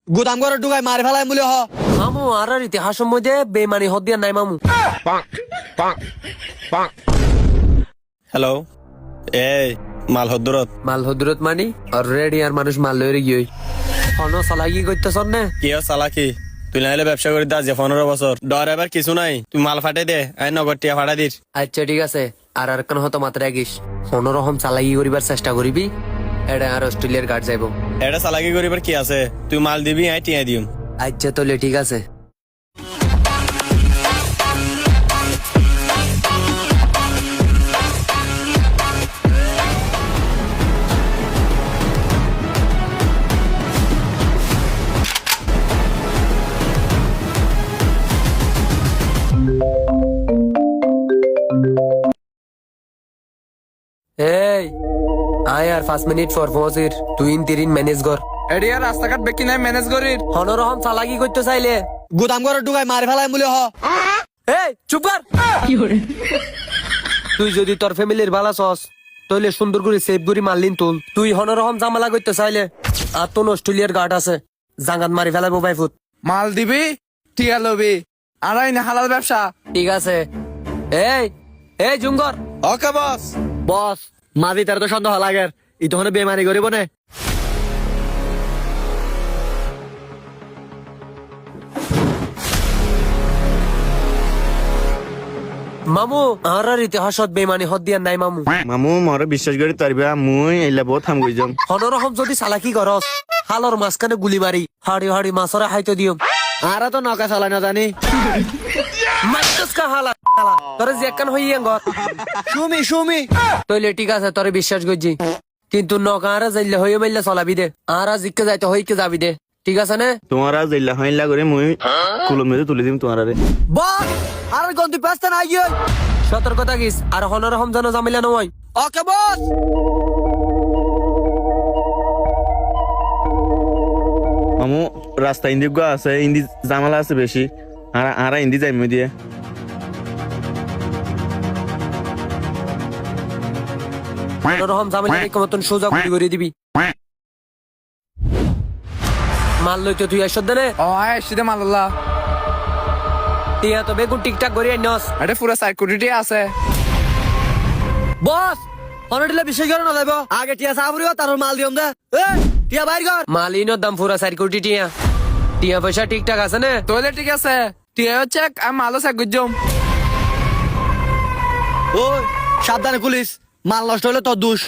গুদাম ঘরে ঢুকাই মারি ফেলাই বলে হ মামু আর ইতিহাসের মধ্যে বেমানি হদ দিয়া নাই মামু। হ্যালো এই মাল হদ্দরত মাল হদরত মানি অলরেডি আর মানুষ মাল লইরে গিয়ে হন সালাকি করতেছ না। কি চালাকি তুই নাহলে ব্যবসা করি দা যে 15 বছর ডর এবার কিছু নাই তুই মাল ফাটাই দে আই নগদ টিয়া ফাটাই দিস। আচ্ছা ঠিক আছে আর কেন হতো মাত্রা গিস কোনরকম চালাকি করিবার চেষ্টা করিবি এটা আর অস্ট্রেলিয়ার গার্ড যাইব। এটা চালাকি করিবার কি আছে তুই মাল দিবি আই টিয়া দিম। আচ্ছা তাহলে ঠিক আছে। এই আয় আর 5 মিনিট ফর পৌঁছির তুই 3 ম্যানেজ কর। এডিয়া রাস্তাঘাট বেকি নাই ম্যানেজ করির হনরকম চালাকি করতে চাইলে গুদাম ঘরে ঢুকাই মারি ফেলাই বলে হ এই চুপ কর। তুই যদি তোর ফ্যামিলির ভালো চস তাহলে সুন্দর করে সেভ করে মারলিন তুল। তুই হনরকম জামালা করতে চাইলে আর তোর অস্ট্রেলিয়ার গার্ড আছে জাঙ্গাত মারি ফেলাবো বাইফুত। মাল দিবি টিয়া লবি আর না হালাল ব্যবসা। ঠিক আছে। এই এই জুঙ্গর ওকে বস বস মাঝি তার তো সন্দেহ লাগে ই তখন বেমারি করিব না মামু আর ইতিহাসত বেমানি হদ দিয়া নাই মামু। মামু মরে বিশ্বাস করি তারবা মুই এইলা বহুত থাম গই যাম। হনরকম যদি চালাকি করস হালর মাঝখানে গুলি মারি হাড়ি হাড়ি মাছরে খাইতে দিও। আর তো নৌকা চালাই না জানি মাইতস কা হালা হালা তোরে যেকান হইয়া গর সুমি সুমি তইলে ঠিক আছে তোরে বিশ্বাস করছি কিন্তু নৌকা আর যাইলে হইয়া মাইলে চলাবি দে আর জিকে যাইতে হইকে যাবি দে ঠিক আছে না। তোমার আজ এইলা হইলা করে মুই কুলম মেরে তুলে দিম তোমার আরে। বস আর গন্তি পাস্তা নাই গিয়ে সতর্কতা গিস আর হনরকম যেন জামিলা নয়। ওকে বস মামু রাস্তা ইন্দি গা আছে ইন্দি জামালা আছে বেশি আর আর ইন্দি যাই মই দিয়ে হনরকম জামিলা দেখে মতন সোজা গুলি করে দিবি। মাল লইতে তুই আসদ দে ও আয় এসে মাল্লা টিয়া তো বেগুন টিকটাক করে আনস। এটা পুরো সিকিউরিটি আছে। বস অনডিলে বিষয় করে না যাইব আগে টিয়া সাবরিও তার মাল দিম দে এ টিয়া বাইর কর মালিনের দাম পুরা সিকিউরিটি টিয়া টিয়া পয়সা ঠিকঠাক আছে না। তোলে ঠিক আছে টিয়া হচ্ছে আমি মালও সাকুজম। ওই সাবধানে পুলিশ মাল নষ্ট হলে তোর দোষ